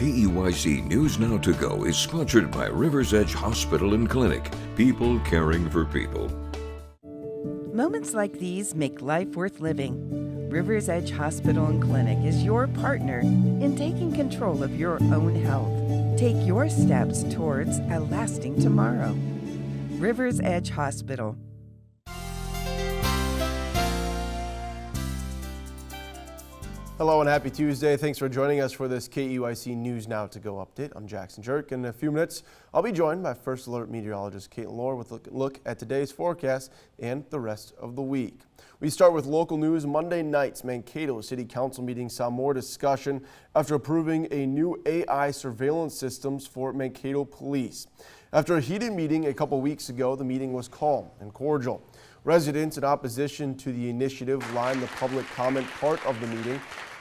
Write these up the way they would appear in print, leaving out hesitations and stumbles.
KEYC News Now to Go is sponsored by Rivers Edge Hospital and Clinic. People caring for people. Moments like these make life worth living. Rivers Edge Hospital and Clinic is your partner in taking control of your own health. Take your steps towards a lasting tomorrow. Rivers Edge Hospital. Hello and happy Tuesday. Thanks for joining us for this KEYC News Now to Go update. I'm Jackson Jerk. In a few minutes, I'll be joined by First Alert meteorologist Caitlin Lohr with a look at today's forecast and the rest of the week. We start with local news. Monday night's Mankato City Council meeting saw more discussion after approving a new AI surveillance systems for Mankato Police. After a heated meeting a couple weeks ago, the meeting was calm and cordial. Residents in opposition to the initiative lined the public comment part of the meeting.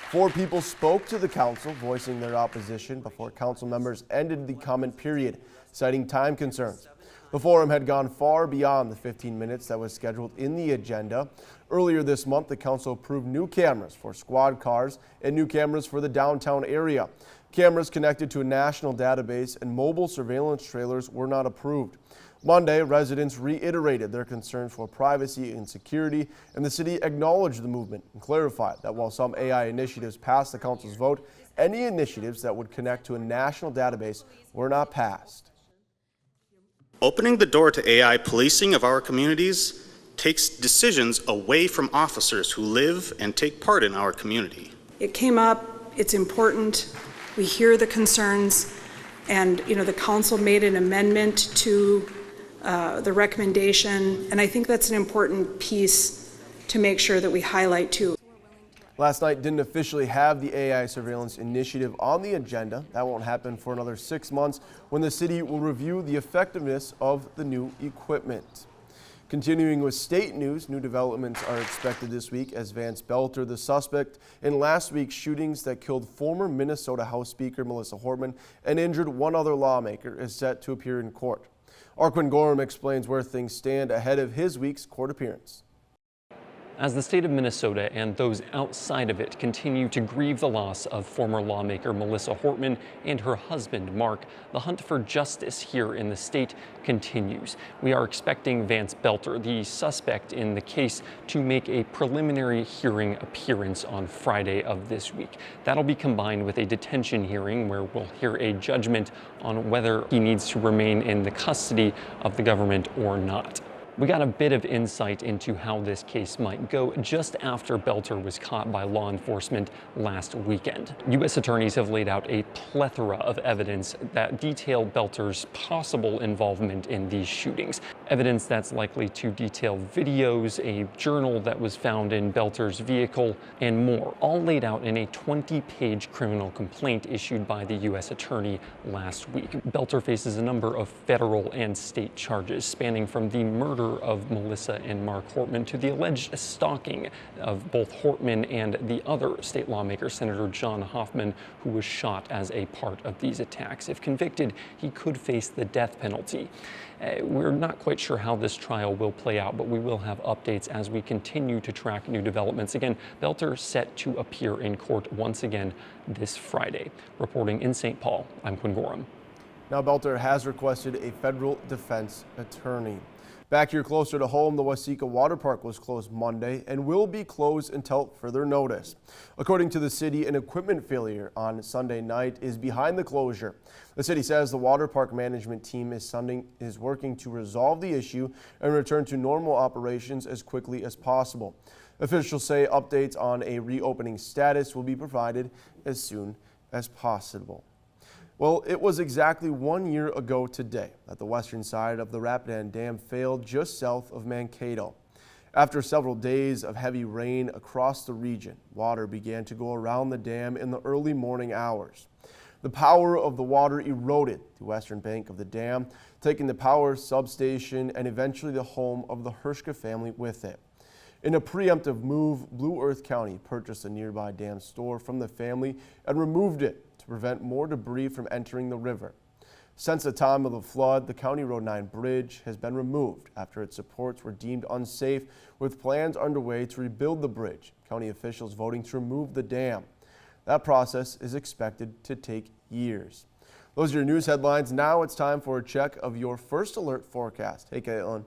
4 people spoke to the council, voicing their opposition before council members ended the comment period, citing time concerns. The forum had gone far beyond the 15 minutes that was scheduled in the agenda. Earlier this month, the council approved new cameras for squad cars and new cameras for the downtown area. Cameras connected to a national database and mobile surveillance trailers were not approved. Monday, residents reiterated their concerns for privacy and security, and the city acknowledged the movement and clarified that while some AI initiatives passed the council's vote, any initiatives that would connect to a national database were not passed. Opening the door to AI policing of our communities takes decisions away from officers who live and take part in our community. It came up, it's important, we hear the concerns, and the council made an amendment to the recommendation, and I think that's an important piece to make sure that we highlight too. Last night didn't officially have the AI surveillance initiative on the agenda. That won't happen for another 6 months when the city will review the effectiveness of the new equipment. Continuing with state news, new developments are expected this week as Vance Belter, the suspect in last week's shootings that killed former Minnesota House Speaker Melissa Hortman and injured one other lawmaker, is set to appear in court. Arquin Gorham explains where things stand ahead of his week's court appearance. As the state of Minnesota and those outside of it continue to grieve the loss of former lawmaker Melissa Hortman and her husband, Mark, the hunt for justice here in the state continues. We are expecting Vance Belter, the suspect in the case, to make a preliminary hearing appearance on Friday of this week. That'll be combined with a detention hearing where we'll hear a judgment on whether he needs to remain in the custody of the government or not. We got a bit of insight into how this case might go just after Belter was caught by law enforcement last weekend. U.S. attorneys have laid out a plethora of evidence that detail Belter's possible involvement in these shootings. Evidence that's likely to detail videos, a journal that was found in Belter's vehicle, and more, all laid out in a 20-page criminal complaint issued by the U.S. attorney last week. Belter faces a number of federal and state charges spanning from the murder of Melissa and Mark Hortman to the alleged stalking of both Hortman and the other state lawmaker, Senator John Hoffman, who was shot as a part of these attacks. If convicted, he could face the death penalty. We're not quite sure how this trial will play out, but we will have updates as we continue to track new developments. Again, Belter set to appear in court once again this Friday. Reporting in St. Paul, I'm Quinn Gorham. Now Belter has requested a federal defense attorney. Back here closer to home, the Waseca Water Park was closed Monday and will be closed until further notice. According to the city, an equipment failure on Sunday night is behind the closure. The city says the water park management team is working to resolve the issue and return to normal operations as quickly as possible. Officials say updates on a reopening status will be provided as soon as possible. Well, it was exactly 1 year ago today that the western side of the Rapidan Dam failed just south of Mankato. After several days of heavy rain across the region, water began to go around the dam in the early morning hours. The power of the water eroded the western bank of the dam, taking the power substation and eventually the home of the Hershka family with it. In a preemptive move, Blue Earth County purchased a nearby dam store from the family and removed it to prevent more debris from entering the river. Since the time of the flood, the County Road 9 bridge has been removed after its supports were deemed unsafe, with plans underway to rebuild the bridge. County officials voting to remove the dam. That process is expected to take years. Those are your news headlines. Now it's time for a check of your first alert forecast. Hey, Caitlin.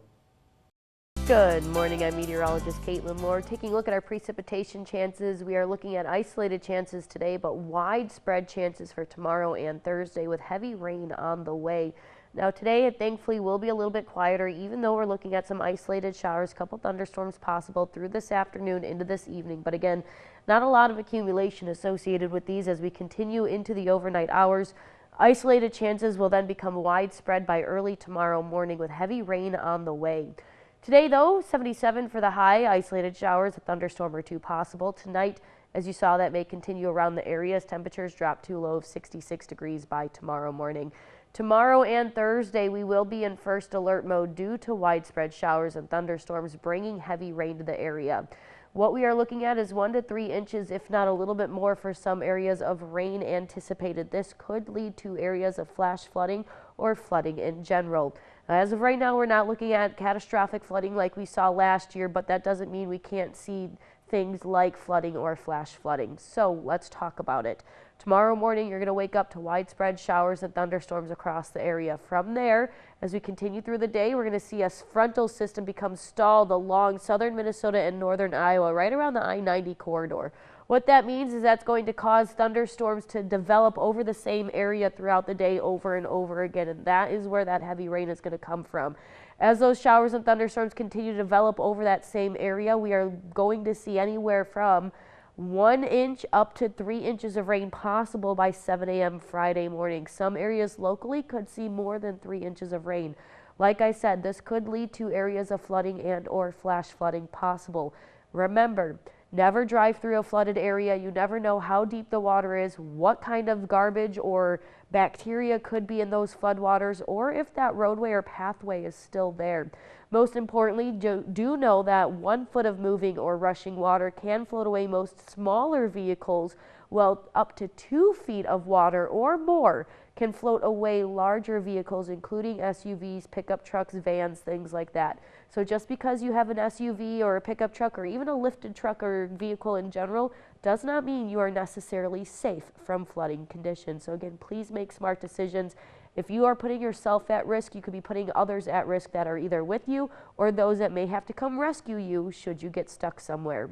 Good morning, I'm meteorologist Caitlin Lord. Taking a look at our precipitation chances, we are looking at isolated chances today, but widespread chances for tomorrow and Thursday with heavy rain on the way. Now today, it thankfully will be a little bit quieter, even though we're looking at some isolated showers, a couple thunderstorms possible through this afternoon into this evening. But again, not a lot of accumulation associated with these as we continue into the overnight hours. Isolated chances will then become widespread by early tomorrow morning with heavy rain on the way. Today, though, 77 for the high, isolated showers, a thunderstorm or two possible. Tonight, as you saw, that may continue around the area as temperatures drop to a low of 66 degrees by tomorrow morning. Tomorrow and Thursday, we will be in first alert mode due to widespread showers and thunderstorms bringing heavy rain to the area. What we are looking at is 1 to 3 inches, if not a little bit more, for some areas of rain anticipated. This could lead to areas of flash flooding or flooding in general. As of right now, we're not looking at catastrophic flooding like we saw last year, but that doesn't mean we can't see things like flooding or flash flooding. So let's talk about it. Tomorrow morning, you're going to wake up to widespread showers and thunderstorms across the area. From there, as we continue through the day, we're going to see a frontal system become stalled along southern Minnesota and northern Iowa, right around the I-90 corridor. What that means is that's going to cause thunderstorms to develop over the same area throughout the day over and over again, and that is where that heavy rain is going to come from. As those showers and thunderstorms continue to develop over that same area, we are going to see anywhere from 1 inch up to 3 inches of rain possible by 7 a.m. Friday morning. Some areas locally could see more than 3 inches of rain. Like I said, this could lead to areas of flooding and or flash flooding possible. Remember, never drive through a flooded area. You never know how deep the water is, what kind of garbage or bacteria could be in those floodwaters, or if that roadway or pathway is still there. Most importantly, do know that 1 foot of moving or rushing water can float away most smaller vehicles, while up to 2 feet of water or more can float away larger vehicles, including SUVs, pickup trucks, vans, things like that. So just because you have an SUV or a pickup truck or even a lifted truck or vehicle in general does not mean you are necessarily safe from flooding conditions. So again, please make smart decisions. If you are putting yourself at risk, you could be putting others at risk that are either with you or those that may have to come rescue you should you get stuck somewhere.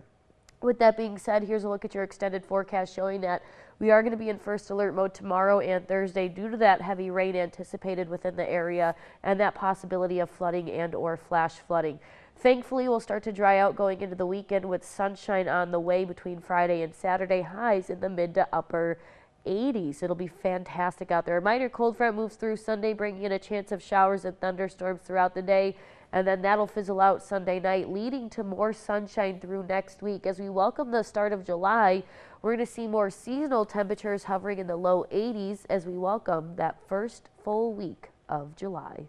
With that being said, here's a look at your extended forecast showing that we are going to be in first alert mode tomorrow and Thursday due to that heavy rain anticipated within the area and that possibility of flooding and or flash flooding. Thankfully, we'll start to dry out going into the weekend with sunshine on the way between Friday and Saturday, highs in the mid to upper 80s. It'll be fantastic out there. A minor cold front moves through Sunday, bringing in a chance of showers and thunderstorms throughout the day. And then that'll fizzle out Sunday night, leading to more sunshine through next week. As we welcome the start of July, we're going to see more seasonal temperatures hovering in the low 80s as we welcome that first full week of July.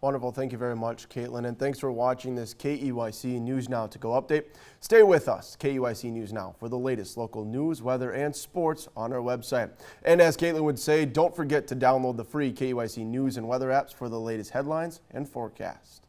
Wonderful. Thank you very much, Caitlin. And thanks for watching this KEYC News Now to Go update. Stay with us, KEYC News Now, for the latest local news, weather, and sports on our website. And as Caitlin would say, don't forget to download the free KEYC News and Weather apps for the latest headlines and forecast.